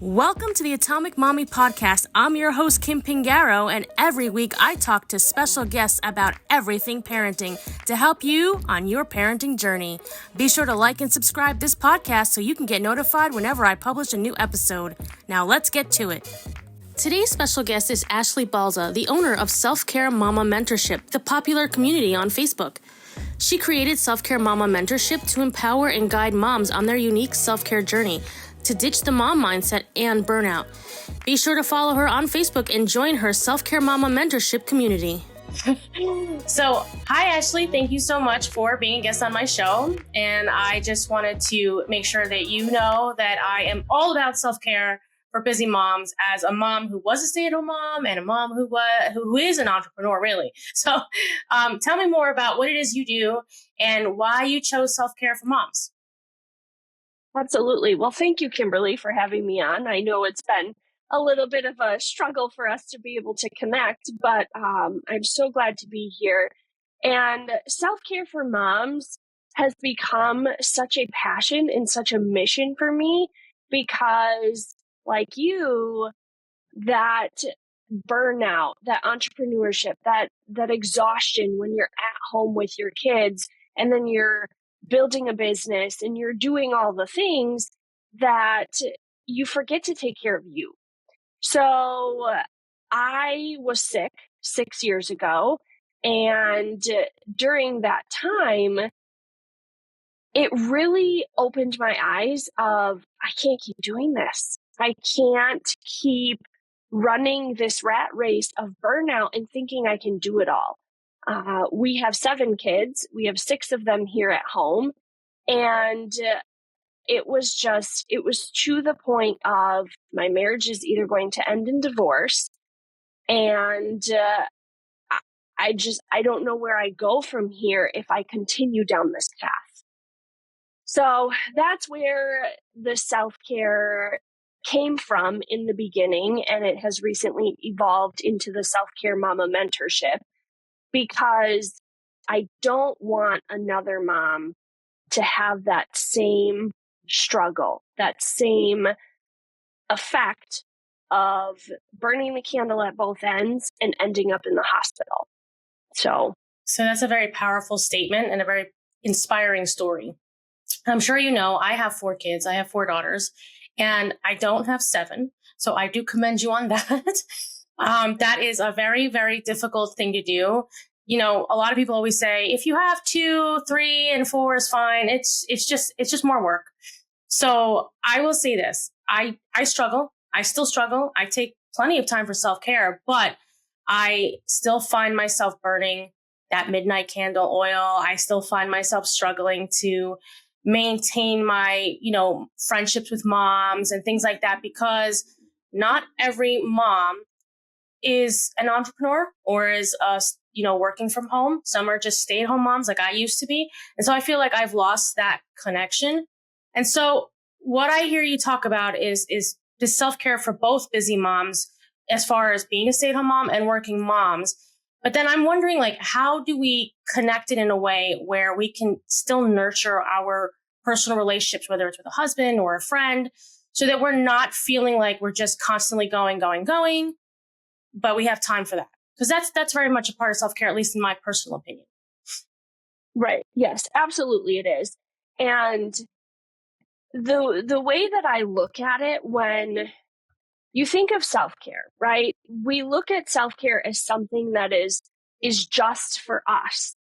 Welcome to the Atomic Mommy Podcast. I'm your host, Kim Pingaro, and every week I talk to special guests about everything parenting to help you on your parenting journey. Be sure to like and subscribe this podcast so you can get notified whenever I publish a new episode. Now let's get to it. Today's special guest is Ashley Balza, the owner of Self-Care Mama Mentorship, the popular community on Facebook. She created Self-Care Mama Mentorship to empower and guide moms on their unique self-care journey to ditch the mom mindset and burnout. Be sure to follow her on Facebook and join her Self-Care Mama Mentorship community. So, hi Ashley, thank you so much for being a guest on my show. And I just wanted to make sure that you know that I am all about self-care for busy moms, as a mom who was a stay-at-home mom and a mom who is an entrepreneur, really. So tell me more about what it is you do and why you chose self-care for moms. Absolutely. Well, thank you, Kimberly, for having me on. I know it's been a little bit of a struggle for us to be able to connect, but I'm so glad to be here. And self-care for moms has become such a passion and such a mission for me because, like you, that burnout, that entrepreneurship, that exhaustion when you're at home with your kids and then you're building a business and you're doing all the things that you forget to take care of you. So I was sick 6 years ago, and during that time, it really opened my eyes of, I can't keep doing this. I can't keep running this rat race of burnout and thinking I can do it all. We have 7 kids. We have 6 of them here at home. And it was to the point of my marriage is either going to end in divorce. And I don't know where I go from here if I continue down this path. So that's where the self-care came from in the beginning. And it has recently evolved into the Self-Care Mama Mentorship, because I don't want another mom to have that same struggle, that same effect of burning the candle at both ends and ending up in the hospital. So that's a very powerful statement and a very inspiring story. I'm sure you know, I have 4 kids. I have 4 daughters, and I don't have 7. So I do commend you on that. That is a very, very difficult thing to do. You know, a lot of people always say, if you have 2, 3, and 4 is fine. It's just more work. So I will say this, I struggle. I still struggle. I take plenty of time for self-care, but I still find myself burning that midnight candle oil. I still find myself struggling to maintain my, friendships with moms and things like that, because not every mom is an entrepreneur or is working from home. Some are just stay-at-home moms like I used to be. And so I feel like I've lost that connection. And so what I hear you talk about is the self-care for both busy moms, as far as being a stay-at-home mom and working moms. But then I'm wondering, how do we connect it in a way where we can still nurture our personal relationships, whether it's with a husband or a friend, so that we're not feeling like we're just constantly going, but we have time for that? Because that's very much a part of self-care, at least in my personal opinion. Right. Yes, absolutely it is. And the way that I look at it, when you think of self-care, right? We look at self-care as something that is just for us.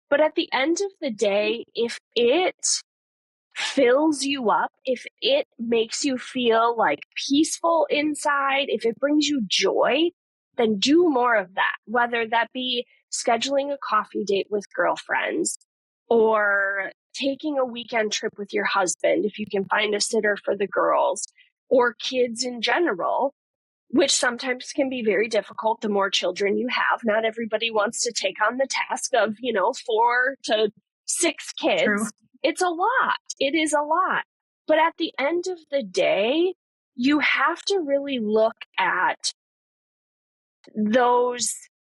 But at the end of the day, if it fills you up, if it makes you feel like peaceful inside, if it brings you joy, then do more of that, whether that be scheduling a coffee date with girlfriends or taking a weekend trip with your husband, if you can find a sitter for the girls, or kids in general, which sometimes can be very difficult the more children you have. Not everybody wants to take on the task of, 4 to 6 kids. True. It's a lot. It is a lot. But at the end of the day, you have to really look at those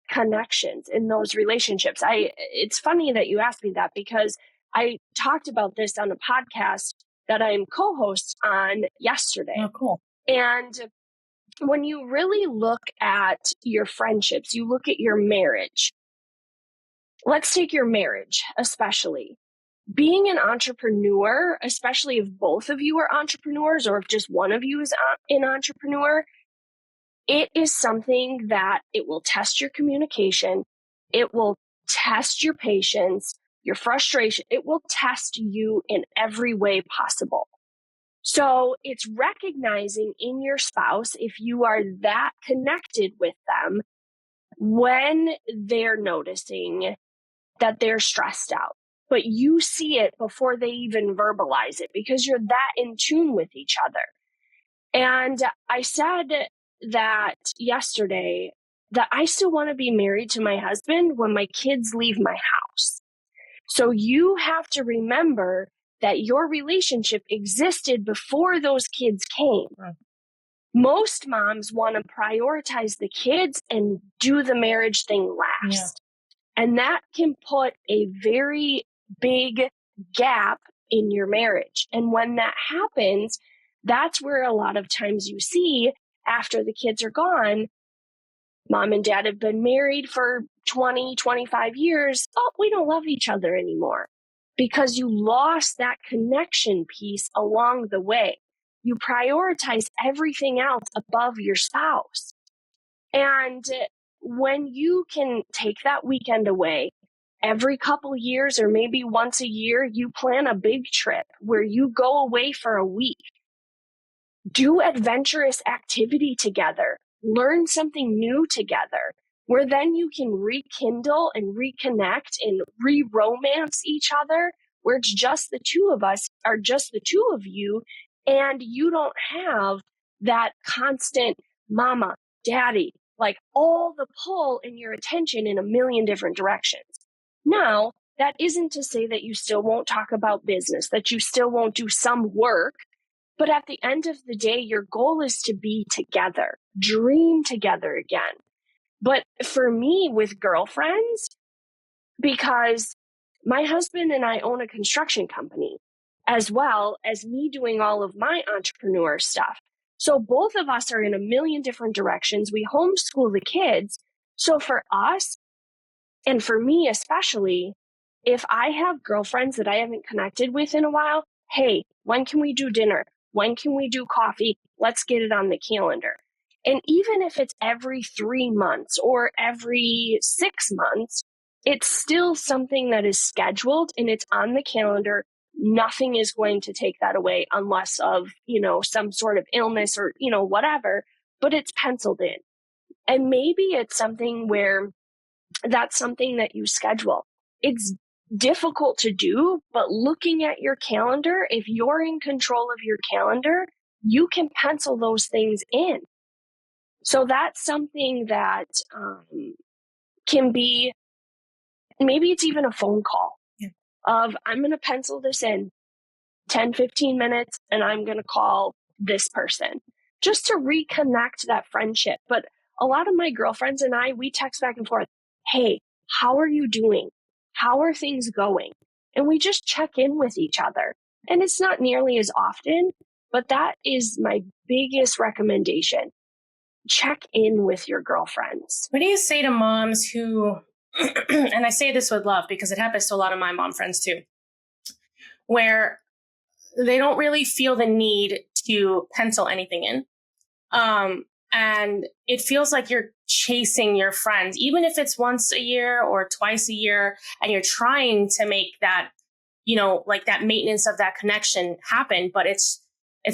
connections in those relationships. It's funny that you asked me that, because I talked about this on a podcast that I'm co-host on yesterday. Oh, cool. And when you really look at your friendships, you look at your marriage. Let's take your marriage, especially. Being an entrepreneur, especially if both of you are entrepreneurs or if just one of you is an entrepreneur, it is something that it will test your communication. It will test your patience, your frustration. It will test you in every way possible. So it's recognizing in your spouse, if you are that connected with them, when they're noticing that they're stressed out. But you see it before they even verbalize it because you're that in tune with each other. And I said that yesterday that I still want to be married to my husband when my kids leave my house. So you have to remember that your relationship existed before those kids came. Right. Most moms want to prioritize the kids and do the marriage thing last. Yeah. And that can put a very big gap in your marriage. And when that happens, that's where a lot of times you see after the kids are gone, mom and dad have been married for 20, 25 years. Oh, we don't love each other anymore because you lost that connection piece along the way. You prioritize everything else above your spouse. And when you can take that weekend away, every couple years or maybe once a year, you plan a big trip where you go away for a week. Do adventurous activity together, learn something new together, where then you can rekindle and reconnect and re-romance each other, where it's just the two of us or just the two of you, and you don't have that constant mama, daddy, like all the pull in your attention in a million different directions. Now, that isn't to say that you still won't talk about business, that you still won't do some work. But at the end of the day, your goal is to be together, dream together again. But for me with girlfriends, because my husband and I own a construction company, as well as me doing all of my entrepreneur stuff. So both of us are in a million different directions. We homeschool the kids. So for us, and for me especially, if I have girlfriends that I haven't connected with in a while, hey, when can we do dinner? When can we do coffee? Let's get it on the calendar. And even if it's every 3 months or every 6 months, it's still something that is scheduled and it's on the calendar. Nothing is going to take that away unless of, some sort of illness or, whatever, but it's penciled in. And maybe it's something where that's something that you schedule. It's difficult to do, but looking at your calendar, if you're in control of your calendar, you can pencil those things in. So that's something that can be, maybe it's even a phone call of, I'm going to pencil this in 10, 15 minutes, and I'm going to call this person just to reconnect that friendship. But a lot of my girlfriends and I, we text back and forth. Hey, how are you doing? How are things going? And we just check in with each other. And it's not nearly as often, but that is my biggest recommendation. Check in with your girlfriends. What do you say to moms who, and I say this with love because it happens to a lot of my mom friends too, where they don't really feel the need to pencil anything in. And it feels like you're chasing your friends, even if it's once a year or twice a year, and you're trying to make that, like that maintenance of that connection happen, but it's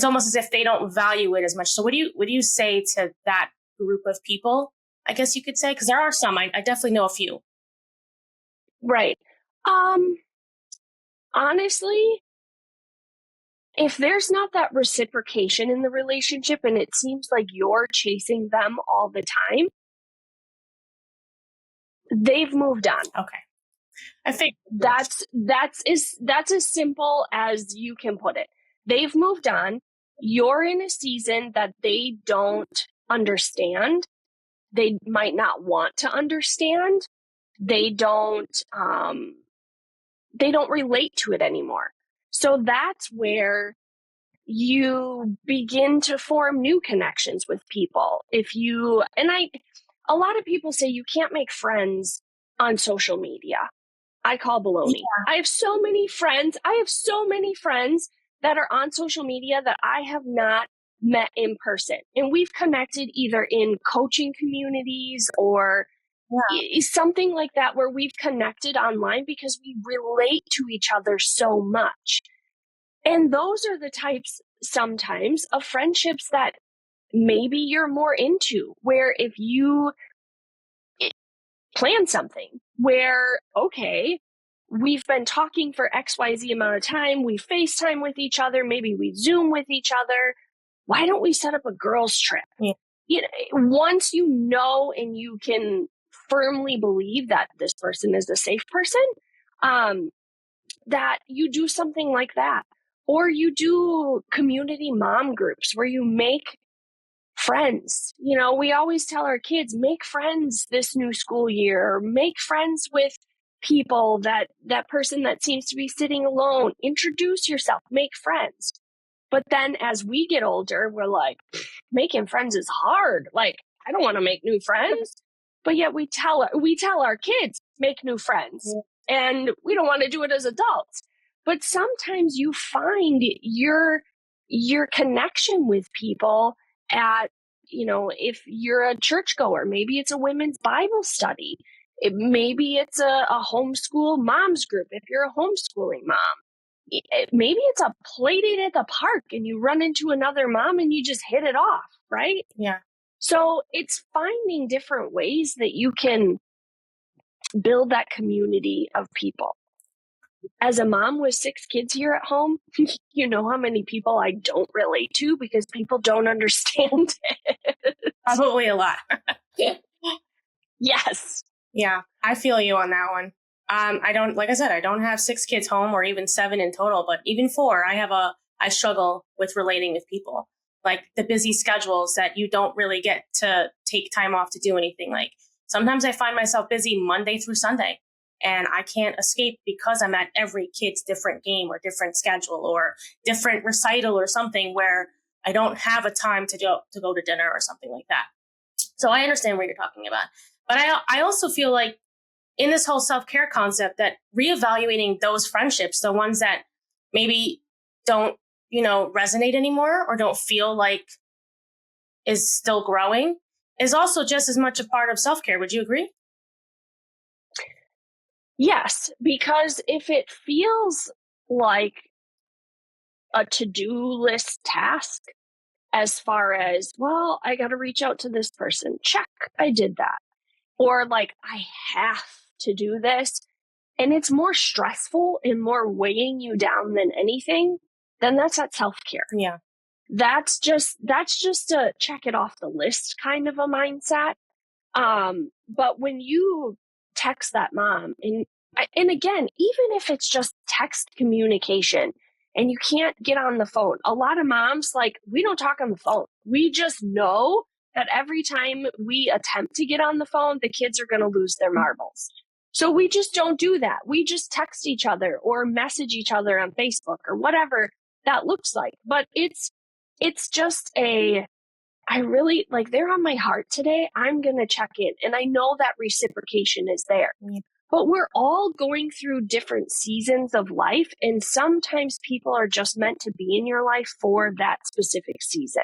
almost as if they don't value it as much. So what do you say to that group of people? I guess you could say, because there are some, I definitely know a few. Right. Honestly, if there's not that reciprocation in the relationship and it seems like you're chasing them all the time, they've moved on. Okay. I think that's as simple as you can put it. They've moved on. You're in a season that they don't understand. They might not want to understand. They don't relate to it anymore. So that's where you begin to form new connections with people. A lot of people say you can't make friends on social media. I call baloney. Yeah. I have so many friends. That are on social media that I have not met in person. And we've connected either in coaching communities or something like that, where we've connected online because we relate to each other so much. And those are the types sometimes of friendships that maybe you're more into, where if you plan something where, okay, we've been talking for XYZ amount of time, we FaceTime with each other, maybe we Zoom with each other. Why don't we set up a girls' trip? Yeah. You know, once you know and you can firmly believe that this person is a safe person, that you do something like that. Or you do community mom groups where you make friends. You know, we always tell our kids, make friends this new school year, or make friends with people that person that seems to be sitting alone. Introduce yourself, make friends. But then as we get older, we're like, making friends is hard. Like, I don't want to make new friends. But yet we tell our kids, make new friends. And we don't want to do it as adults. But sometimes you find your connection with people at, you know, if you're a churchgoer, maybe it's a women's Bible study. Maybe it's a homeschool moms group if you're a homeschooling mom. Maybe it's a play date at the park and you run into another mom and you just hit it off, right? Yeah. So it's finding different ways that you can build that community of people. As a mom with 6 kids here at home, you know how many people I don't relate to because people don't understand it. Probably a lot. Yes. Yeah, I feel you on that one. I don't have 6 kids home or even 7 in total, but even 4, I struggle with relating with people. Like the busy schedules that you don't really get to take time off to do anything. Like sometimes I find myself busy Monday through Sunday and I can't escape because I'm at every kid's different game or different schedule or different recital or something where I don't have a time to go to dinner or something like that. So I understand what you're talking about. But I also feel like in this whole self-care concept that reevaluating those friendships, the ones that maybe don't, resonate anymore or don't feel like is still growing, is also just as much a part of self-care. Would you agree? Yes, because if it feels like a to-do list task, as far as, well, I got to reach out to this person, check, I did that. Or like, I have to do this, and it's more stressful and more weighing you down than anything, then that's not self-care. Yeah. That's just a check it off the list kind of a mindset. But when you text that mom, and again, even if it's just text communication and you can't get on the phone, a lot of moms, like, we don't talk on the phone. We just know that every time we attempt to get on the phone, the kids are going to lose their marbles. So we just don't do that. We just text each other or message each other on Facebook or whatever that looks like. But it's just I really, like, they're on my heart today. I'm going to check in. And I know that reciprocation is there. Yeah. But we're all going through different seasons of life. And sometimes people are just meant to be in your life for that specific season.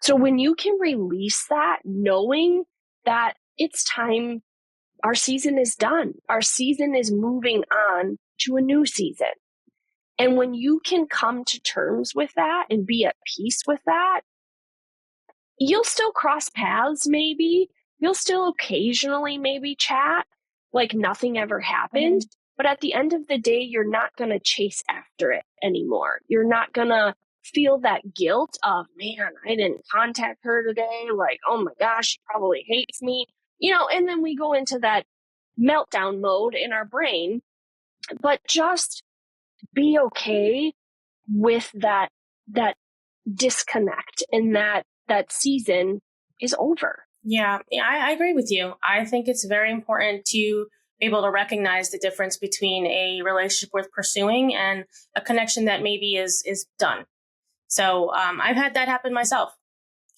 So when you can release that, knowing that it's time, our season is done. Our season is moving on to a new season. And when you can come to terms with that and be at peace with that, you'll still cross paths, maybe. You'll still occasionally maybe chat like nothing ever happened. Mm-hmm. But at the end of the day, you're not going to chase after it anymore. You're not going to feel that guilt of, man, I didn't contact her today. Like, oh my gosh, she probably hates me. And then we go into that meltdown mode in our brain. But just be okay with that disconnect and that season is over. Yeah, I agree with you. I think it's very important to be able to recognize the difference between a relationship worth pursuing and a connection that maybe is done. So I've had that happen myself.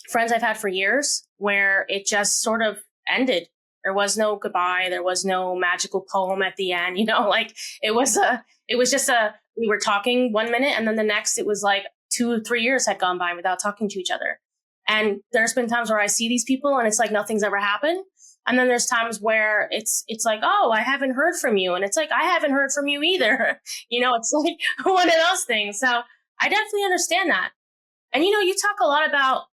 Friends I've had for years where it just sort of ended. There was no goodbye. There was no magical poem at the end. Like it was just we were talking 1 minute and then the next it was like 2 or 3 years had gone by without talking to each other. And there's been times where I see these people and it's like nothing's ever happened. And then there's times where it's like, oh, I haven't heard from you. And it's like, I haven't heard from you either. It's like one of those things. So I definitely understand that. And, you talk a lot about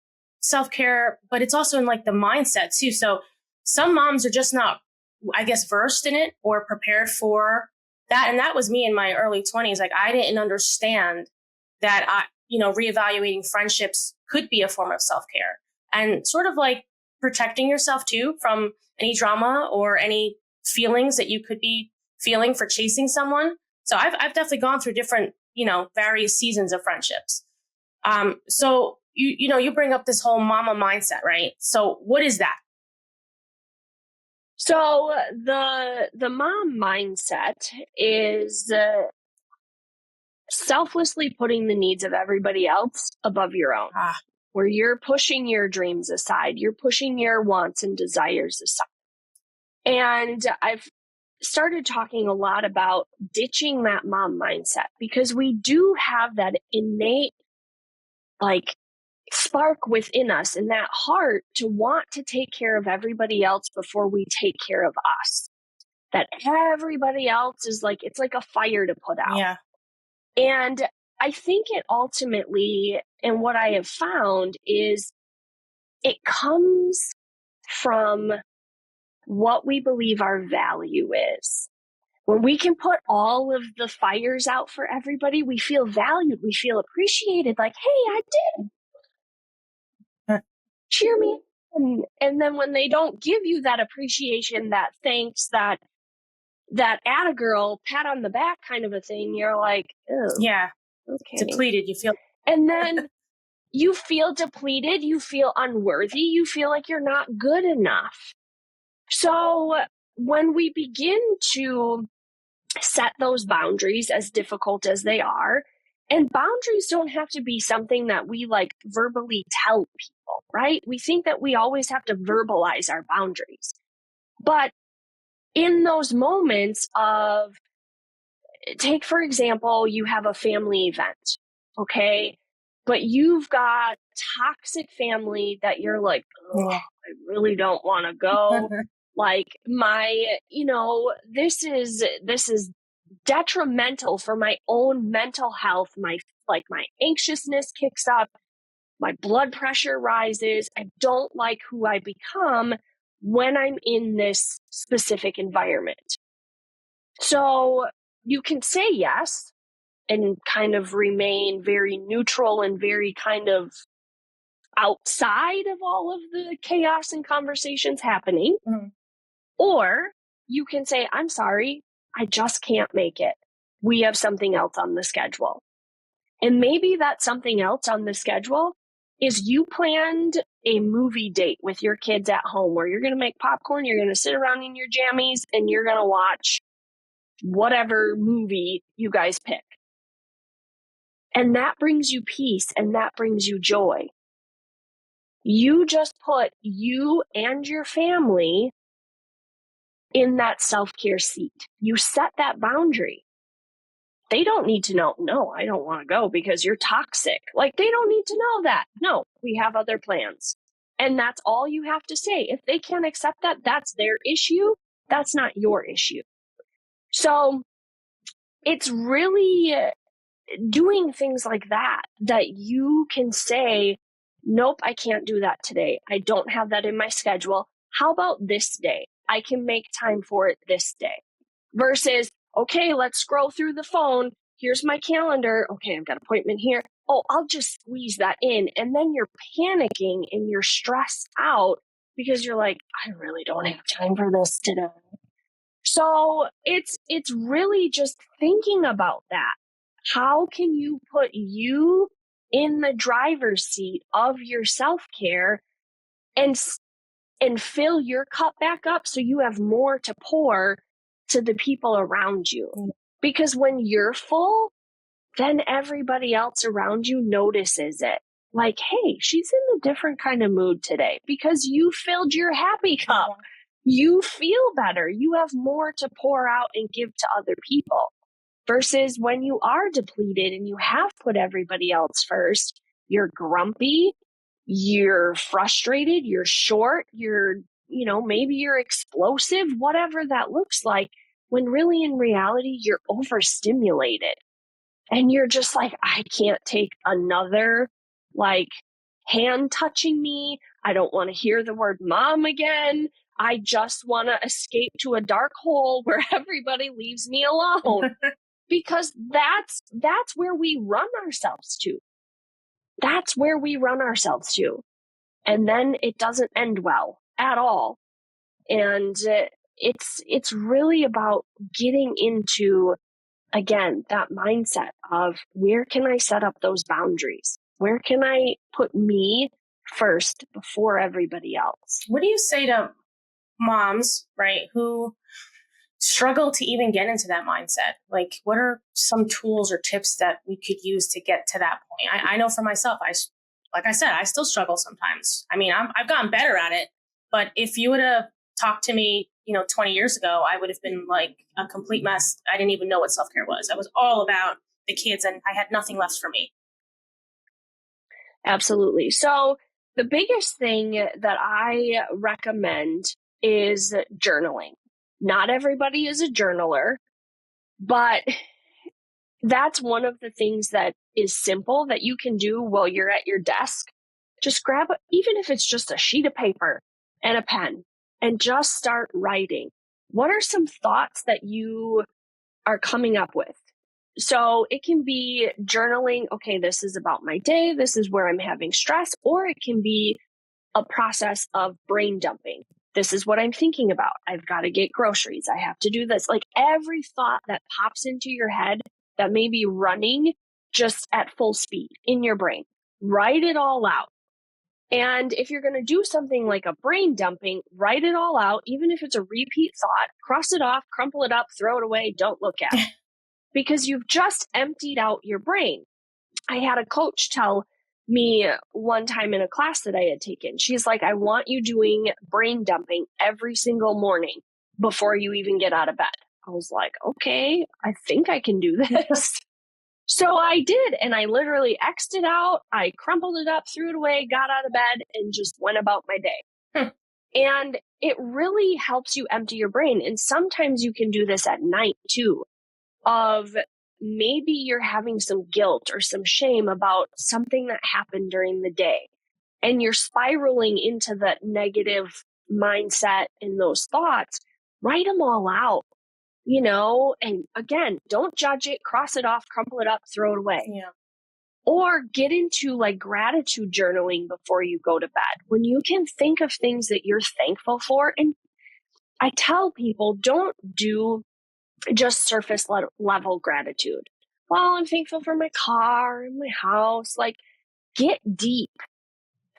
self-care, but it's also in like the mindset too. So some moms are just not, I guess, versed in it or prepared for that. And that was me in my early 20s. Like I didn't understand that reevaluating friendships could be a form of self-care and sort of like protecting yourself too from any drama or any feelings that you could be feeling for chasing someone. So I've definitely gone through different, various seasons of friendships. So you bring up this whole mama mindset, right? So what is that? So the mom mindset is selflessly putting the needs of everybody else above your own, where you're pushing your dreams aside, you're pushing your wants and desires aside. And I've started talking a lot about ditching that mom mindset because we do have that innate like spark within us and that heart to want to take care of everybody else before we take care of us. That everybody else is like, it's like a fire to put out. Yeah. And I think it ultimately, and what I have found is it comes from what we believe our value is. When we can put all of the fires out for everybody, we feel valued, we feel appreciated, like, hey, I did. Cheer me. And then when they don't give you that appreciation, that thanks, that atta girl, pat on the back kind of a thing, you're like, oh, yeah, okay. Depleted. You feel, and then you feel depleted, you feel unworthy, you feel like you're not good enough. So when we begin to set those boundaries, as difficult as they are, and boundaries don't have to be something that we like verbally tell people, right? We think that we always have to verbalize our boundaries. But in those moments of, take for example, you have a family event, okay? But you've got toxic family that you're like, oh, I really don't want to go. Like this is detrimental for my own mental health. My anxiousness kicks up. My blood pressure rises. I don't like who I become when I'm in this specific environment. So you can say yes and kind of remain very neutral and very kind of outside of all of the chaos and conversations happening. Mm-hmm. Or you can say, I'm sorry, I just can't make it. We have something else on the schedule. And maybe that something else on the schedule is you planned a movie date with your kids at home where you're going to make popcorn, you're going to sit around in your jammies, and you're going to watch whatever movie you guys pick. And that brings you peace and that brings you joy. You just put you and your family in that self-care seat. You set that boundary. They don't need to know, no, I don't want to go because you're toxic. Like, they don't need to know that. No, we have other plans. And that's all you have to say. If they can't accept that, that's their issue. That's not your issue. So it's really doing things like that you can say, nope, I can't do that today. I don't have that in my schedule. How about this day? I can make time for it this day. Versus, okay, let's scroll through the phone. Here's my calendar. Okay, I've got an appointment here. Oh, I'll just squeeze that in. And then you're panicking and you're stressed out because you're like, I really don't have time for this today. So it's really just thinking about that. How can you put you in the driver's seat of your self-care and fill your cup back up so you have more to pour to the people around you? Because when you're full, then everybody else around you notices it. Like, hey, she's in a different kind of mood today because you filled your happy cup. You feel better. You have more to pour out and give to other people. Versus when you are depleted and you have put everybody else first, you're grumpy, you're frustrated, you're short, maybe you're explosive, whatever that looks like, when really in reality, you're overstimulated. And you're just like, I can't take another hand touching me. I don't want to hear the word mom again. I just want to escape to a dark hole where everybody leaves me alone. Because that's where we run ourselves to. That's where we run ourselves to. And then it doesn't end well at all. And it's really about getting into, again, that mindset of where can I set up those boundaries? Where can I put me first before everybody else? What do you say to moms, right, who struggle to even get into that mindset? Like, what are some tools or tips that we could use to get to that point? I know for myself, like I said, I still struggle sometimes. I mean, I've gotten better at it, but if you would have talked to me, 20 years ago, I would have been like a complete mess. I didn't even know what self-care was. I was all about the kids and I had nothing left for me. Absolutely. So the biggest thing that I recommend is journaling. Not everybody is a journaler, but that's one of the things that is simple that you can do while you're at your desk. Just grab, even if it's just a sheet of paper and a pen, and just start writing. What are some thoughts that you are coming up with? So it can be journaling, okay, this is about my day, this is where I'm having stress, or it can be a process of brain dumping. This is what I'm thinking about. I've got to get groceries. I have to do this. Like every thought that pops into your head that may be running just at full speed in your brain, write it all out. And if you're going to do something like a brain dumping, write it all out, even if it's a repeat thought, cross it off, crumple it up, throw it away, don't look at it. Because you've just emptied out your brain. I had a coach tell me one time in a class that I had taken, she's like, I want you doing brain dumping every single morning before you even get out of bed. I was like, okay, I think I can do this. So I did. And I literally X'd it out. I crumpled it up, threw it away, got out of bed, and just went about my day. And it really helps you empty your brain. And sometimes you can do this at night too, of maybe you're having some guilt or some shame about something that happened during the day. And you're spiraling into that negative mindset and those thoughts. Write them all out. And again, don't judge it, cross it off, crumple it up, throw it away. Yeah. Or get into like gratitude journaling before you go to bed. When you can think of things that you're thankful for. And I tell people, don't do just surface level gratitude. Well, I'm thankful for my car and my house. Like, get deep.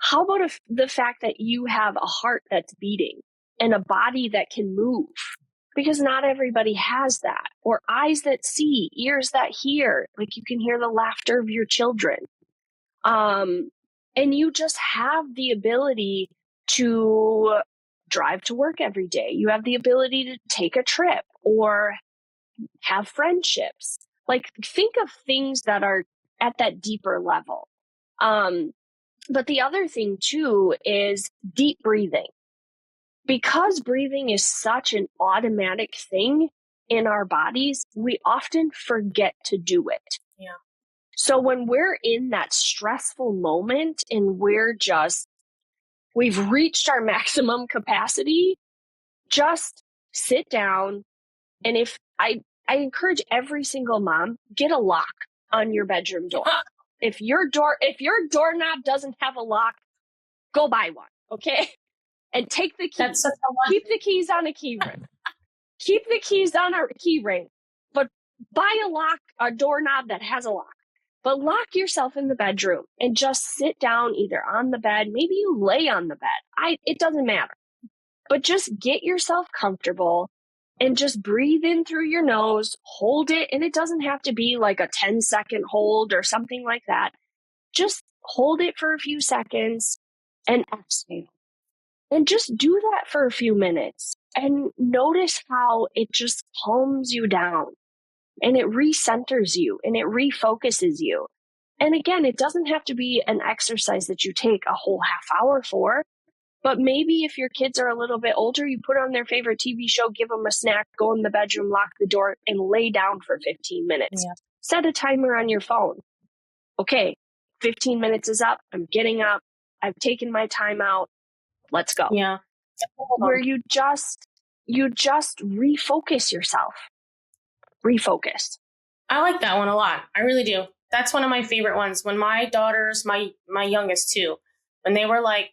How about the fact that you have a heart that's beating and a body that can move? Because not everybody has that. Or eyes that see, ears that hear. Like you can hear the laughter of your children. And you just have the ability to drive to work every day. You have the ability to take a trip or have friendships. Like think of things that are at that deeper level. But the other thing too is deep breathing. Because breathing is such an automatic thing in our bodies, we often forget to do it. Yeah. So when we're in that stressful moment and we've reached our maximum capacity, just sit down. And if I encourage every single mom, get a lock on your bedroom door. If your doorknob doesn't have a lock, go buy one. Okay. And take the keys. Keep the keys on a key ring. Keep the keys on a key ring. But buy a doorknob that has a lock. But lock yourself in the bedroom and just sit down either on the bed. Maybe you lay on the bed. It doesn't matter. But just get yourself comfortable and just breathe in through your nose, hold it. And it doesn't have to be like a 10-second hold or something like that. Just hold it for a few seconds and exhale. And just do that for a few minutes and notice how it just calms you down and it recenters you and it refocuses you. And again, it doesn't have to be an exercise that you take a whole half hour for, but maybe if your kids are a little bit older, you put on their favorite TV show, give them a snack, go in the bedroom, lock the door, and lay down for 15 minutes. Yeah. Set a timer on your phone. Okay, 15 minutes is up. I'm getting up. I've taken my time out. Let's go. Yeah. Where you just refocus yourself. Refocus. I like that one a lot. I really do. That's one of my favorite ones. When my daughters, my youngest too, when they were like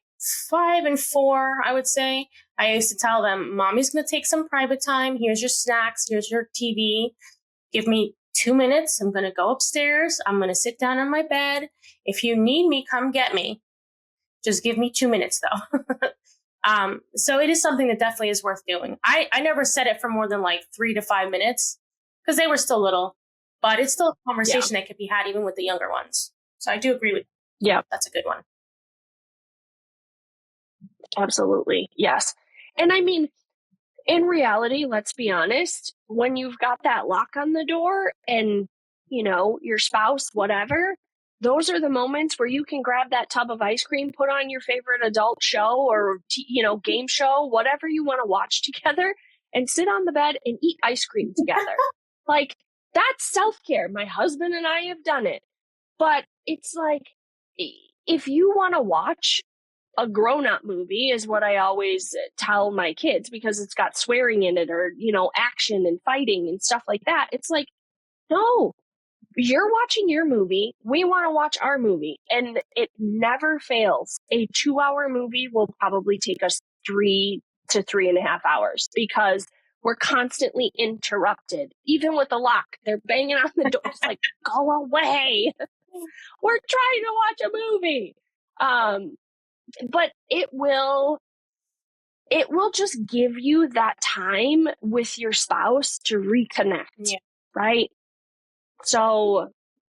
5 and 4, I would say, I used to tell them, Mommy's going to take some private time. Here's your snacks. Here's your TV. Give me 2 minutes. I'm going to go upstairs. I'm going to sit down on my bed. If you need me, come get me. Just give me 2 minutes though. So it is something that definitely is worth doing. I never set it for more than like 3 to 5 minutes because they were still little, but it's still a conversation that could be had even with the younger ones. So I do agree with you. Yeah. That's a good one. Absolutely. Yes. And I mean, in reality, let's be honest, when you've got that lock on the door and, you know, your spouse, whatever, those are the moments where you can grab that tub of ice cream, put on your favorite adult show or, game show, whatever you want to watch together, and sit on the bed and eat ice cream together. Like, that's self-care. My husband and I have done it. But it's like, if you want to watch a grown-up movie, is what I always tell my kids, because it's got swearing in it or, action and fighting and stuff like that. It's like, no, you're watching your movie. We want to watch our movie. And it never fails. A 2-hour movie will probably take us 3 to 3.5 hours because we're constantly interrupted. Even with the lock, they're banging on the door. It's like, go away. We're trying to watch a movie. But it will just give you that time with your spouse to reconnect, right? So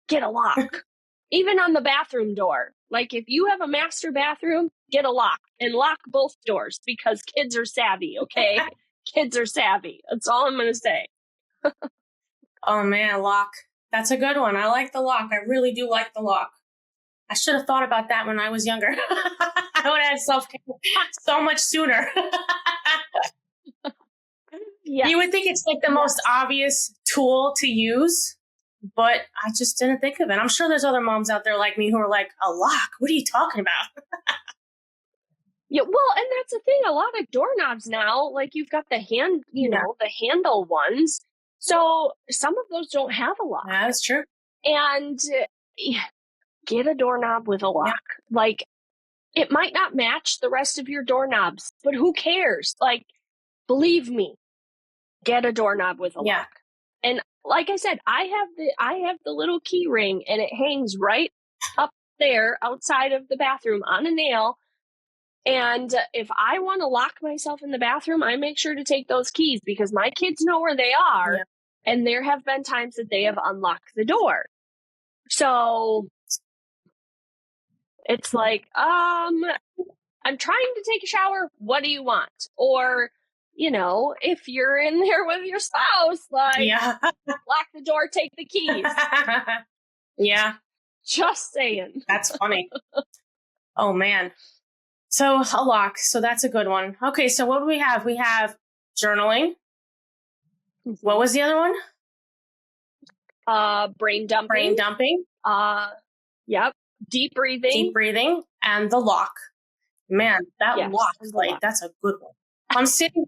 get a lock, even on the bathroom door. Like if you have a master bathroom, get a lock and lock both doors because kids are savvy. Okay. Kids are savvy. That's all I'm going to say. Oh man, lock. That's a good one. I like the lock. I really do like the lock. I should have thought about that when I was younger. I would have had self-care so much sooner. You would think it's like the most obvious tool to use, but I just didn't think of it. I'm sure there's other moms out there like me who are like, a lock? What are you talking about? Yeah, well, and that's the thing. A lot of doorknobs now, like you've got the the handle ones. So some of those don't have a lock. Yeah, that's true. And get a doorknob with a lock. Yeah. Like, it might not match the rest of your doorknobs, but who cares? Like, believe me, get a doorknob with a lock. And like I said, I have the little key ring, and it hangs right up there outside of the bathroom on a nail. And if I want to lock myself in the bathroom, I make sure to take those keys because my kids know where they are. Yeah. And there have been times that they have unlocked the door. So it's like, I'm trying to take a shower. What do you want? Or, if you're in there with your spouse, like, lock the door, take the keys. Yeah. Just saying. That's funny. Oh, man. So a lock. So that's a good one. Okay. So what do we have? We have journaling. What was the other one? Brain dumping. Brain dumping. Yep. Deep breathing. And the lock. Man, that lock, like, that's a good one. I'm sitting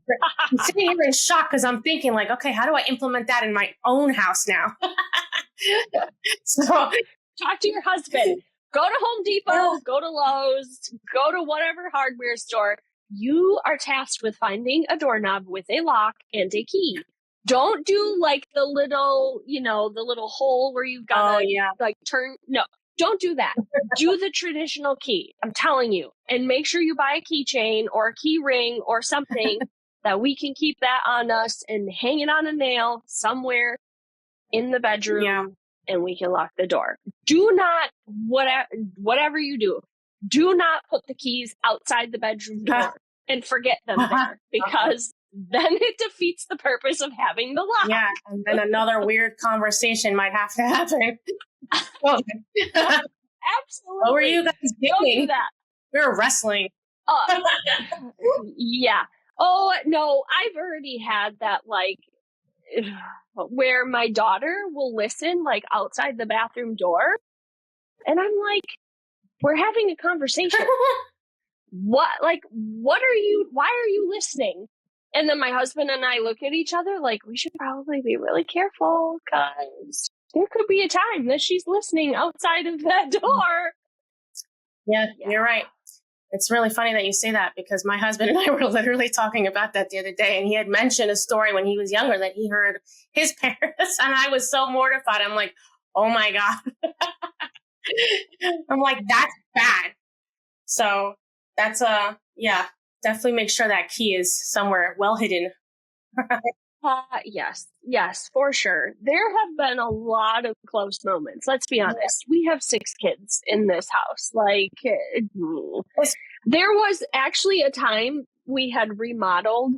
here in shock because I'm thinking like, okay, how do I implement that in my own house now? So talk to your husband. Go to Home Depot, go to Lowe's, go to whatever hardware store. You are tasked with finding a doorknob with a lock and a key. Don't do like the little hole where you've got to like turn. No, don't do that. Do the traditional key. I'm telling you. And make sure you buy a keychain or a key ring or something that we can keep that on us and hang it on a nail somewhere in the bedroom, and we can lock the door. Do not, whatever you do not put the keys outside the bedroom door and forget them there, because then it defeats the purpose of having the lock. Yeah, and then another weird conversation might have to happen. Absolutely. What were you guys doing? Don't do that. We were wrestling. Yeah. Oh, no, I've already had that, like, where my daughter will listen, like, outside the bathroom door. And I'm like, we're having a conversation. Why are you listening? And then my husband and I look at each other like, we should probably be really careful, because there could be a time that she's listening outside of that door. Yeah, you're right. It's really funny that you say that, because my husband and I were literally talking about that the other day, and he had mentioned a story when he was younger that he heard his parents, and I was so mortified. I'm like, oh my God. I'm like, that's bad. So that's definitely make sure that key is somewhere well hidden. Yes, for sure. There have been a lot of close moments. Let's be honest. We have 6 kids in this house. Like, there was actually a time we had remodeled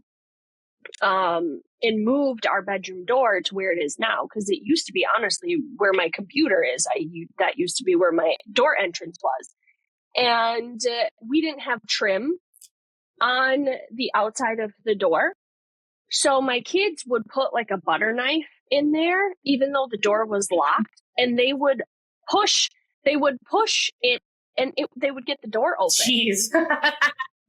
and moved our bedroom door to where it is now, because it used to be, honestly, where my computer is. That used to be where my door entrance was. And we didn't have trim on the outside of the door. So my kids would put like a butter knife in there, even though the door was locked, and they would push it, and they would get the door open. Jeez.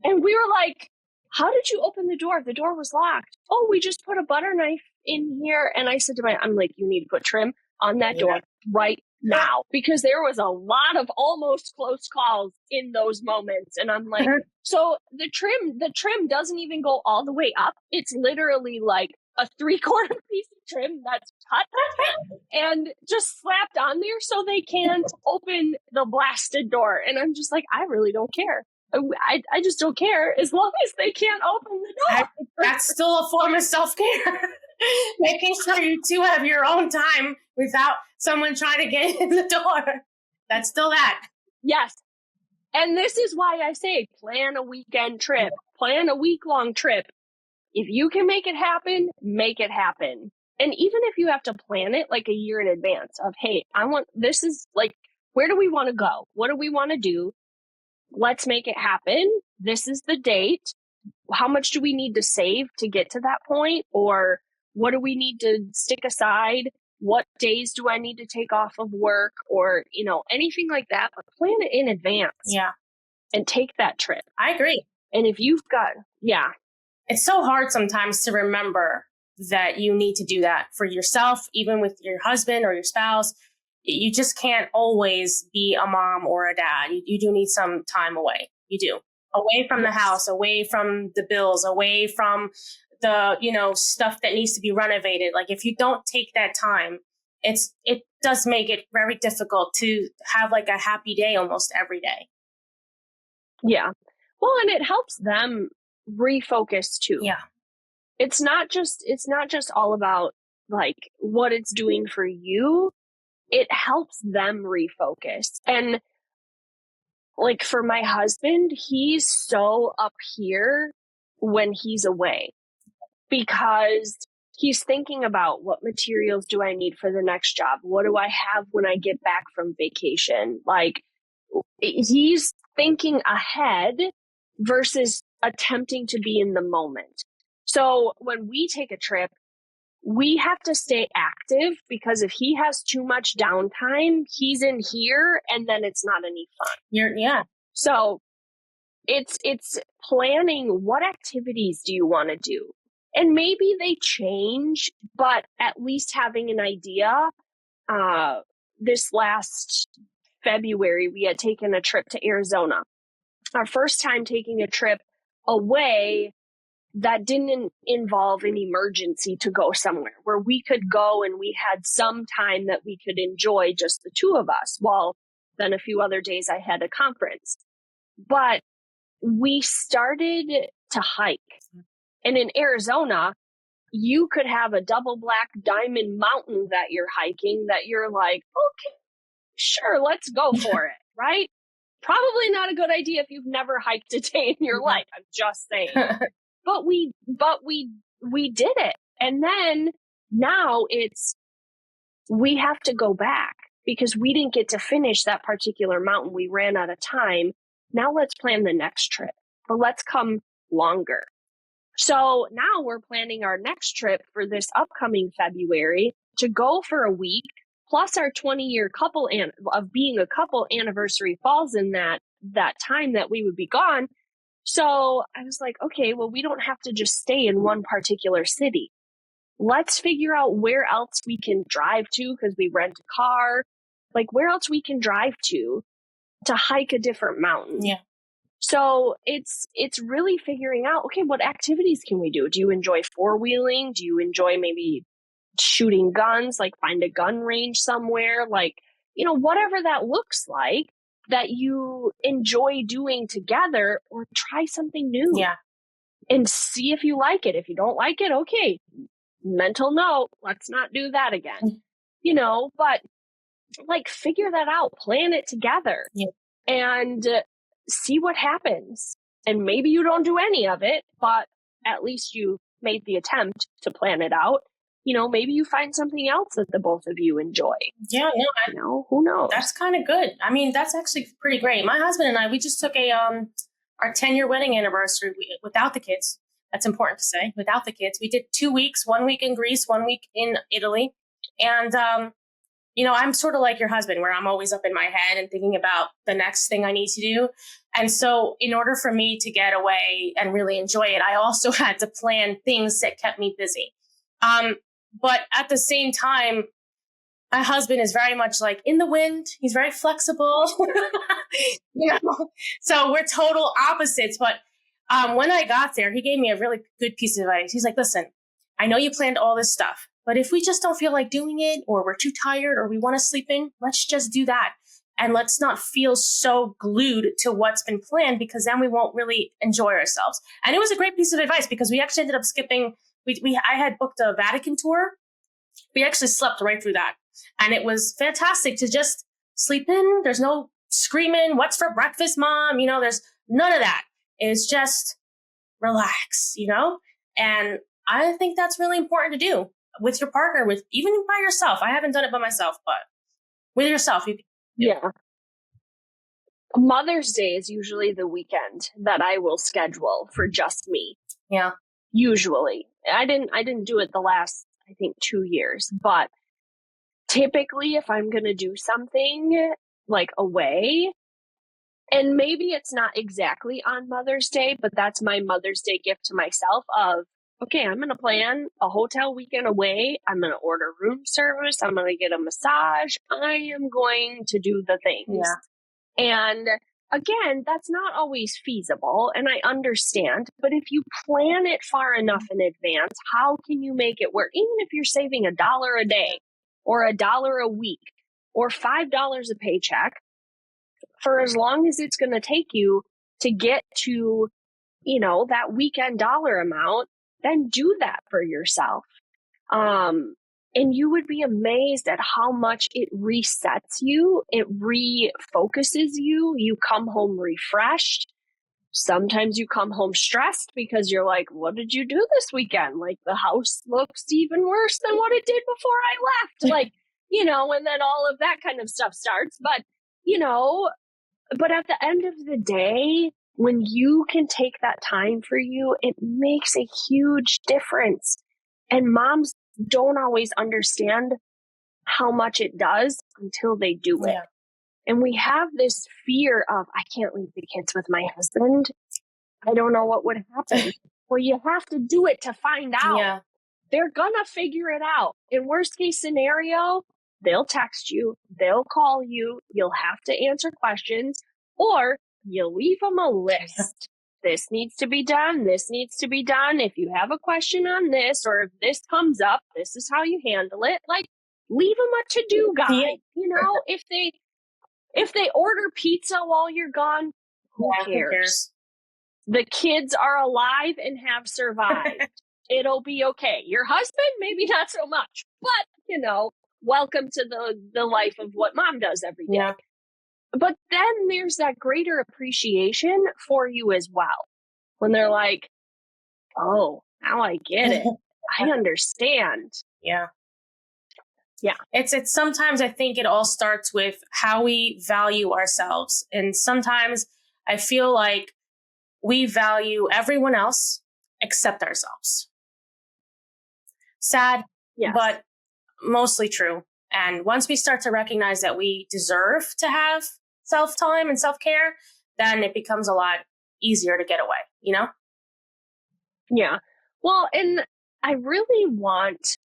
And we were like, how did you open the door? The door was locked. Oh, we just put a butter knife in here. And I said to I'm like, you need to put trim on that door right now, because there was a lot of almost close calls in those moments. And I'm like, so the trim doesn't even go all the way up. It's literally like a 3/4 piece of trim that's cut and just slapped on there so they can't open the blasted door. And I'm just like, I really don't care. I just don't care, as long as they can't open the door. That's still a form of self-care. Making sure you two have your own time without someone trying to get in the door. That's still that. Yes. And this is why I say plan a weekend trip, plan a week-long trip. If you can make it happen, make it happen. And even if you have to plan it like a year in advance of, hey, this is like, where do we want to go? What do we want to do? Let's make it happen. This is the date. How much do we need to save to get to that point? Or what do we need to stick aside? What days do I need to take off of work? Or, anything like that. But plan it in advance. Yeah. And take that trip. I agree. And if you've got, it's so hard sometimes to remember that you need to do that for yourself, even with your husband or your spouse. You just can't always be a mom or a dad. You do need some time away. You do. Away from the house, away from the bills, away from the, stuff that needs to be renovated. Like, if you don't take that time, it does make it very difficult to have like a happy day almost every day. Yeah. Well, and it helps them refocus too. Yeah. It's not just all about like what it's doing for you. It helps them refocus. And like for my husband, he's so up here when he's away, because he's thinking about what materials do I need for the next job? What do I have when I get back from vacation? Like, he's thinking ahead versus attempting to be in the moment. So when we take a trip, we have to stay active, because if he has too much downtime, he's in here and then it's not any fun. So it's planning, what activities do you want to do? And maybe they change, but at least having an idea. This last February, we had taken a trip to Arizona. Our first time taking a trip away that didn't involve an emergency to go somewhere, where we could go and we had some time that we could enjoy just the two of us. Well, then a few other days I had a conference. But we started to hike, And in Arizona, you could have a double black diamond mountain that you're hiking that you're like, okay, sure, let's go for it, right? Probably not a good idea if you've never hiked a day in your life. I'm just saying. But we did it. And then now we have to go back because we didn't get to finish that particular mountain. We ran out of time. Now let's plan the next trip, but let's come longer. So now we're planning our next trip for this upcoming February to go for a week, plus our 20-year couple of being a couple anniversary falls in that time that we would be gone. So I was like, okay, well, we don't have to just stay in one particular city. Let's figure out where else we can drive to because we rent a car, like where else we can drive to hike a different mountain. Yeah. So it's really figuring out, okay, what activities can we do? Do you enjoy four-wheeling? Do you enjoy maybe shooting guns, like find a gun range somewhere? Like, whatever that looks like that you enjoy doing together, or try something new. Yeah. And see if you like it. If you don't like it, okay, mental note, let's not do that again. But like figure that out, plan it together. Yeah. And see what happens. And maybe you don't do any of it, but at least you made the attempt to plan it out. Maybe you find something else that the both of you enjoy. Yeah, no, who knows? That's kind of good. I mean, that's actually pretty great. My husband and I, we just took our 10-year wedding anniversary without the kids. That's important to say. Without the kids, we did 2 weeks, 1 week in Greece, 1 week in Italy. And, I'm sort of like your husband, where I'm always up in my head and thinking about the next thing I need to do. And so in order for me to get away and really enjoy it, I also had to plan things that kept me busy. But at the same time, my husband is very much like in the wind. He's very flexible, so we're total opposites. But when I got there, he gave me a really good piece of advice. He's like, listen, I know you planned all this stuff, but if we just don't feel like doing it, or we're too tired, or we want to sleep in, let's just do that. And let's not feel so glued to what's been planned, because then we won't really enjoy ourselves. And it was a great piece of advice, because we actually ended up skipping. I had booked a Vatican tour. We actually slept right through that. And it was fantastic to just sleep in. There's no screaming, what's for breakfast, mom? There's none of that. It's just relax, And I think that's really important to do with your partner, with even by yourself. I haven't done it by myself, but with yourself. Yeah. Mother's Day is usually the weekend that I will schedule for just me. Yeah. Usually. I didn't do it the last, I think, 2 years, but typically if I'm going to do something like away, and maybe it's not exactly on Mother's Day, but that's my Mother's Day gift to myself of, okay, I'm going to plan a hotel weekend away. I'm going to order room service. I'm going to get a massage. I am going to do the things. Yeah. And again, that's not always feasible, and I understand, but if you plan it far enough in advance, how can you make it work? Even if you're saving $1 a day or $1 a week or $5 a paycheck, for as long as it's going to take you to get to, that weekend dollar amount, then do that for yourself. And you would be amazed at how much it resets you. It refocuses you. You come home refreshed. Sometimes you come home stressed because you're like, what did you do this weekend? Like, the house looks even worse than what it did before I left. Like, and then all of that kind of stuff starts. But at the end of the day, when you can take that time for you, it makes a huge difference. And moms don't always understand how much it does until they do it. Yeah. And we have this fear of, I can't leave the kids with my husband. I don't know what would happen. Well, you have to do it to find out. Yeah. They're gonna figure it out. In worst case scenario, they'll text you, they'll call you, you'll have to answer questions, or you leave them a list. This needs to be done. This needs to be done. If you have a question on this, or if this comes up, this is how you handle it. Like, leave them a to-do guide. If they order pizza while you're gone, who cares? The kids are alive and have survived. It'll be okay. Your husband, maybe not so much, but welcome to the life of what mom does every day. Yeah. But then there's that greater appreciation for you as well. When they're like, oh, now I get it. I understand. Yeah. Yeah. It's sometimes I think it all starts with how we value ourselves. And sometimes I feel like we value everyone else except ourselves. Sad, Yes. but mostly true. And once we start to recognize that we deserve to have self-time and self-care, then it becomes a lot easier to get away, Yeah. Well, and I really want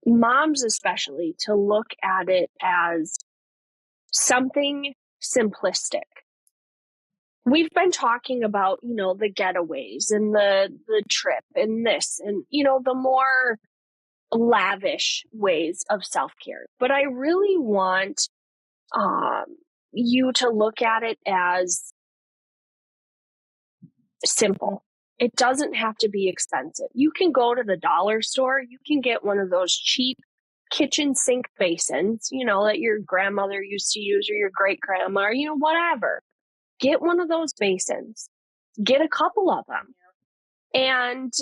moms especially to look at it as something simplistic. We've been talking about, the getaways and the trip and this and, the more lavish ways of self-care. But I really want you to look at it as simple. It doesn't have to be expensive. You can go to the dollar store. You can get one of those cheap kitchen sink basins, that your grandmother used to use or your great grandma, or, whatever. Get one of those basins. Get a couple of them and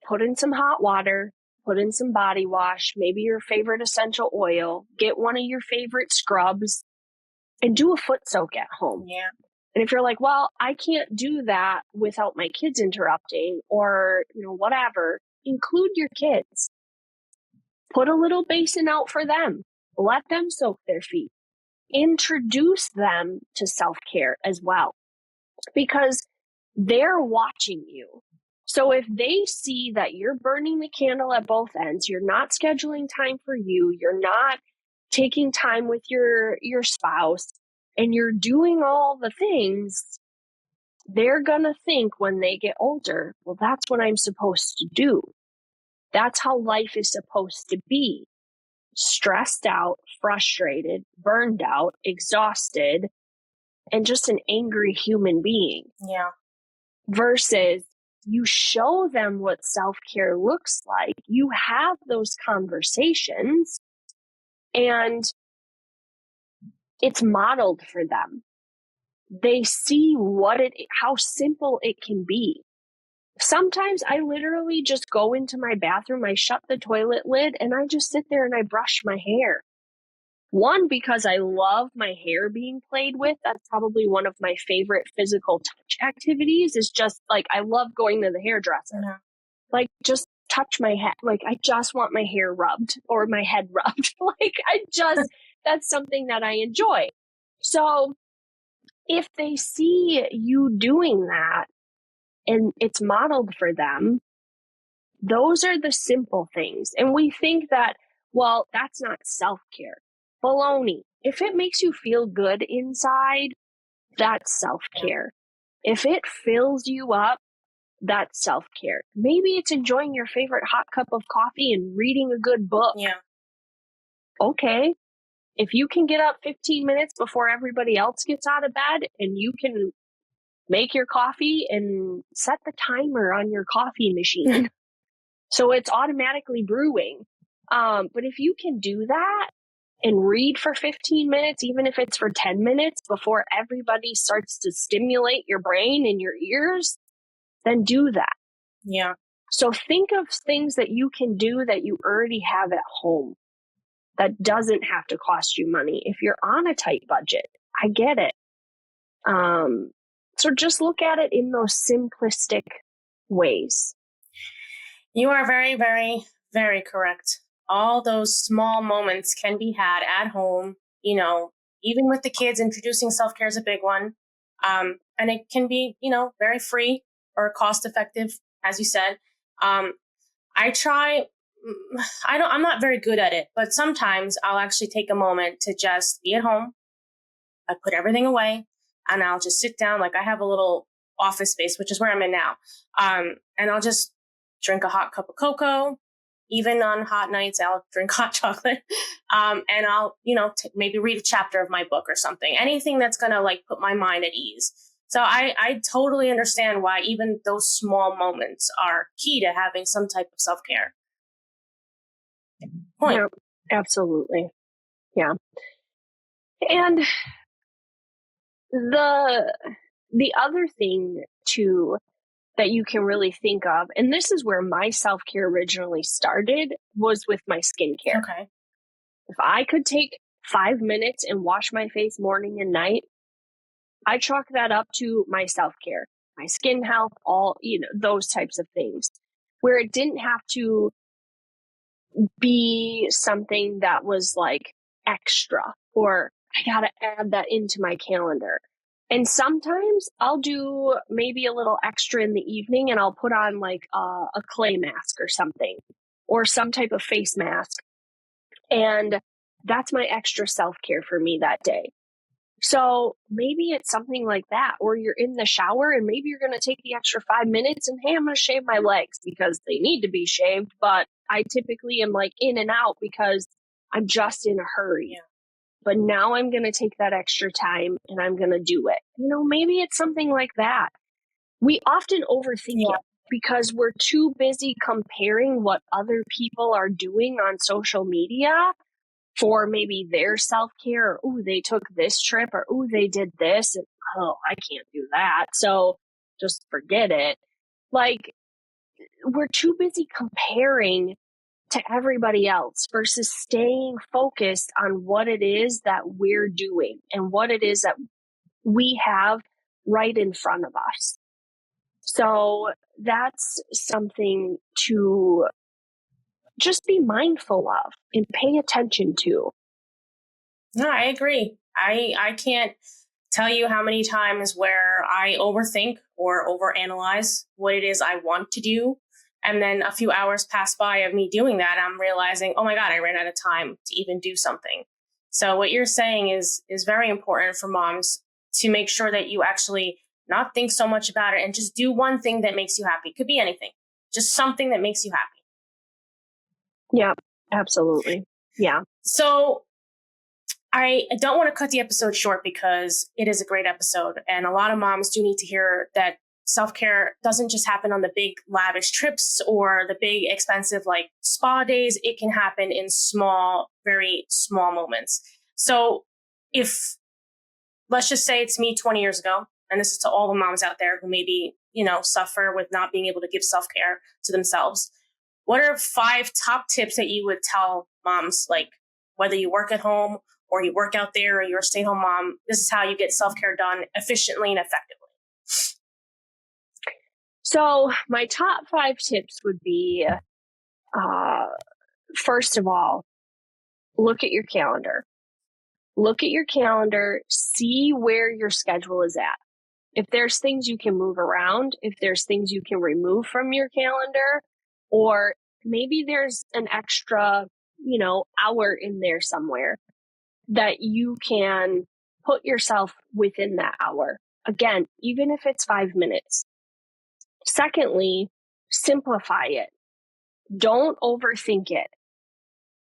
put in some hot water, put in some body wash, maybe your favorite essential oil, get one of your favorite scrubs and do a foot soak at home. Yeah. And if you're like, well, I can't do that without my kids interrupting or, whatever, include your kids. Put a little basin out for them. Let them soak their feet. Introduce them to self-care as well, because they're watching you. So if they see that you're burning the candle at both ends, you're not scheduling time for you, you're not taking time with your spouse, and you're doing all the things, they're going to think when they get older, well, that's what I'm supposed to do. That's how life is supposed to be. Stressed out, frustrated, burned out, exhausted, and just an angry human being. Yeah. Versus you show them what self-care looks like. You have those conversations and it's modeled for them. They see how simple it can be. Sometimes I literally just go into my bathroom, I shut the toilet lid, and I just sit there and I brush my hair. One, because I love my hair being played with. That's probably one of my favorite physical touch activities is just like, I love going to the hairdresser. Yeah. Like, just touch my head. Like, I just want my hair rubbed or my head rubbed. That's something that I enjoy. So if they see you doing that and it's modeled for them, those are the simple things. And we think that, well, that's not self-care. Baloney. If it makes you feel good inside, that's self-care. If it fills you up, that's self-care. Maybe it's enjoying your favorite hot cup of coffee and reading a good book. Yeah. Okay. If you can get up 15 minutes before everybody else gets out of bed and you can make your coffee and set the timer on your coffee machine so it's automatically brewing. But if you can do that and read for 15 minutes, even if it's for 10 minutes before everybody starts to stimulate your brain and your ears, then do that. Yeah. So think of things that you can do that you already have at home that doesn't have to cost you money. If you're on a tight budget, I get it. So just look at it in those simplistic ways. You are very, very, very correct. All those small moments can be had at home, even with the kids. Introducing self-care is a big one. And it can be, very free or cost effective, as you said. I'm not very good at it, but sometimes I'll actually take a moment to just be at home. I put everything away and I'll just sit down. Like I have a little office space, which is where I'm in now. And I'll just drink a hot cup of cocoa, Even on hot nights, I'll drink hot chocolate. And I'll, maybe read a chapter of my book or something, anything that's going to like put my mind at ease. So I totally understand why even those small moments are key to having some type of self-care. Point. Yeah, absolutely. Yeah. And the other thing too that you can really think of, and this is where my self-care originally started, was with my skincare. Okay. If I could take 5 minutes and wash my face morning and night, I chalk that up to my self-care, my skin health, all, those types of things, where it didn't have to be something that was like extra, or I got to add that into my calendar. And sometimes I'll do maybe a little extra in the evening, and I'll put on like a clay mask or something, or some type of face mask. And that's my extra self-care for me that day. So maybe it's something like that, or you're in the shower and maybe you're going to take the extra 5 minutes and, hey, I'm going to shave my legs because they need to be shaved. But I typically am like in and out because I'm just in a hurry. Yeah. But now I'm going to take that extra time and I'm going to do it. Maybe it's something like that. We often overthink it because we're too busy comparing what other people are doing on social media for maybe their self-care, or, oh, they took this trip, or, oh, they did this, and, oh, I can't do that, so just forget it. Like, we're too busy comparing to everybody else versus staying focused on what it is that we're doing and what it is that we have right in front of us. So that's something to just be mindful of and pay attention to. No, I agree. I can't tell you how many times where I overthink or overanalyze what it is I want to do. And then a few hours pass by of me doing that, I'm realizing, oh my God, I ran out of time to even do something. So what you're saying is very important for moms, to make sure that you actually not think so much about it and just do one thing that makes you happy. It could be anything, just something that makes you happy. Yeah, absolutely. Yeah. So I don't want to cut the episode short because it is a great episode. And a lot of moms do need to hear that self-care doesn't just happen on the big lavish trips or the big expensive like spa days. It can happen in small, very small moments. So if, let's just say it's me 20 years ago, and this is to all the moms out there who maybe, suffer with not being able to give self-care to themselves. What are 5 top tips that you would tell moms, like whether you work at home or you work out there or you're a stay-at-home mom? This is how you get self-care done efficiently and effectively. So my top 5 tips would be, first of all, look at your calendar. Look at your calendar, see where your schedule is at. If there's things you can move around, if there's things you can remove from your calendar, or maybe there's an extra, hour in there somewhere that you can put yourself within that hour. Again, even if it's 5 minutes. Secondly, simplify it. Don't overthink it.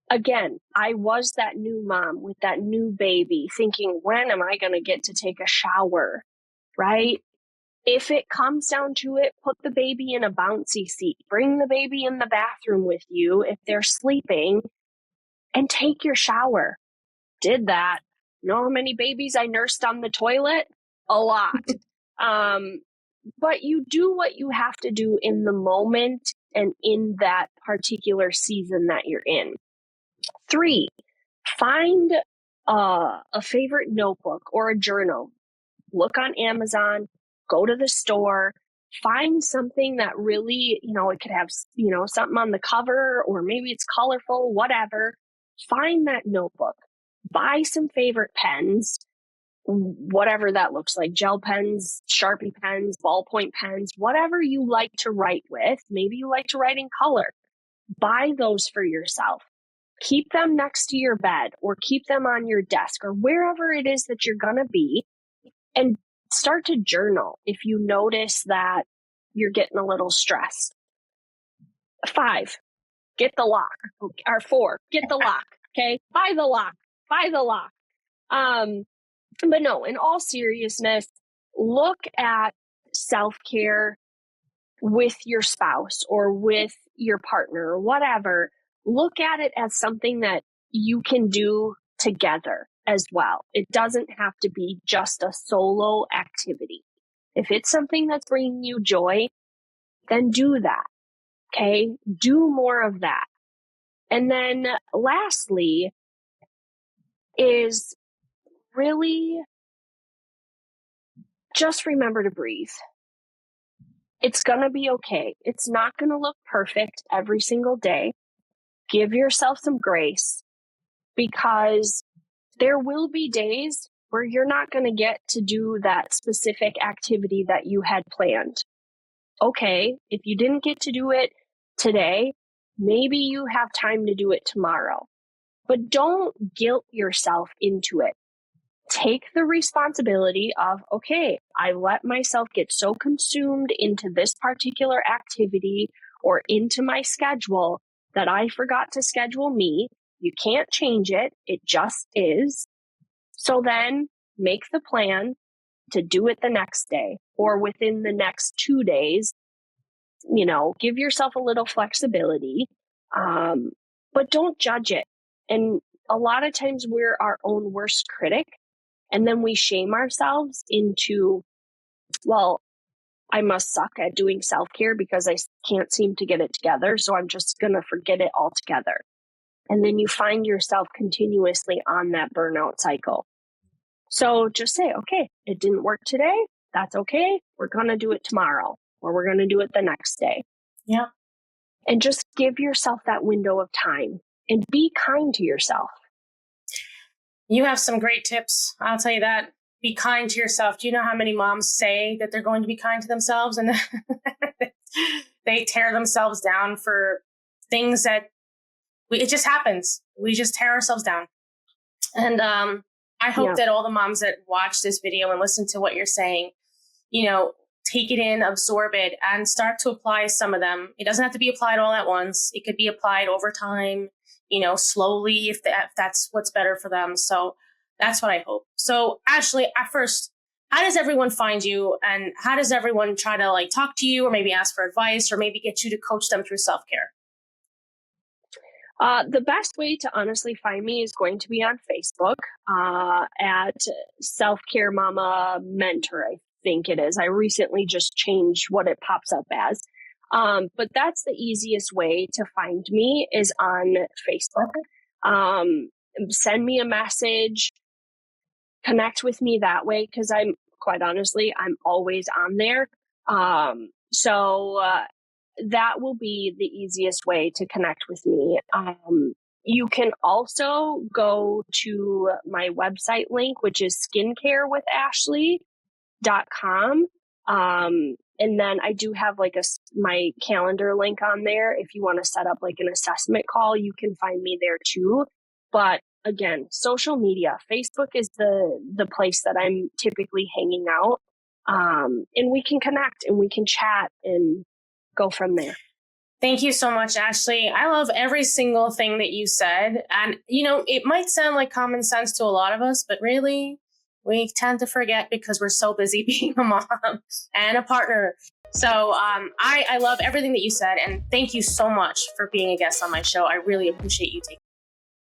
Again, I was that new mom with that new baby thinking, when am I going to get to take a shower, right? If it comes down to it, put the baby in a bouncy seat, bring the baby in the bathroom with you if they're sleeping, and take your shower. Did that. You know how many babies I nursed on the toilet? A lot. But you do what you have to do in the moment and in that particular season that you're in. 3, find a favorite notebook or a journal. Look on Amazon, go to the store, find something that really, it could have, something on the cover, or maybe it's colorful, whatever. Find that notebook, buy some favorite pens, whatever that looks like, gel pens, Sharpie pens, ballpoint pens, whatever you like to write with. Maybe you like to write in color. Buy those for yourself. Keep them next to your bed, or keep them on your desk, or wherever it is that you're going to be, and start to journal if you notice that you're getting a little stressed. 5, get the lock. Or 4, get the lock. Okay. Buy the lock. Buy the lock. But no, in all seriousness, look at self-care with your spouse or with your partner or whatever. Look at it as something that you can do together as well. It doesn't have to be just a solo activity. If it's something that's bringing you joy, then do that. Okay. Do more of that. And then lastly is really just remember to breathe. It's going to be okay. It's not going to look perfect every single day. Give yourself some grace, because there will be days where you're not going to get to do that specific activity that you had planned. Okay, if you didn't get to do it today, maybe you have time to do it tomorrow. But don't guilt yourself into it. Take the responsibility of, okay, I let myself get so consumed into this particular activity or into my schedule that I forgot to schedule me. You can't change it. It just is. So then make the plan to do it the next day or within the next 2 days. Give yourself a little flexibility, but don't judge it. And a lot of times we're our own worst critic. And then we shame ourselves into, well, I must suck at doing self-care because I can't seem to get it together. So I'm just going to forget it altogether. And then you find yourself continuously on that burnout cycle. So just say, okay, it didn't work today. That's okay. We're going to do it tomorrow, or we're going to do it the next day. Yeah. And just give yourself that window of time and be kind to yourself. You have some great tips. I'll tell you that. Be kind to yourself. Do you know how many moms say that they're going to be kind to themselves and they tear themselves down for things that it just happens. We just tear ourselves down. And I hope that all the moms that watch this video and listen to what you're saying, take it in, absorb it, and start to apply some of them. It doesn't have to be applied all at once. It could be applied over time, slowly if that's what's better for them. So that's what I hope. So Ashly, at first, how does everyone find you, and how does everyone try to talk to you or maybe ask for advice or maybe get you to coach them through self-care? The best way to honestly find me is going to be on Facebook at Self-Care Mama Mentor, I think it is. I recently just changed what it pops up as. But that's the easiest way to find me is on Facebook. Send me a message, connect with me that way, because I'm always on there. So that will be the easiest way to connect with me. You can also go to my website link, which is skincarewithashly.com. And then I do have my calendar link on there. If you want to set up an assessment call, you can find me there too. But again, social media, Facebook is the place that I'm typically hanging out. And we can connect and we can chat and go from there. Thank you so much, Ashly. I love every single thing that you said. And, it might sound like common sense to a lot of us, but really, we tend to forget because we're so busy being a mom and a partner. So I love everything that you said. And thank you so much for being a guest on my show. I really appreciate you taking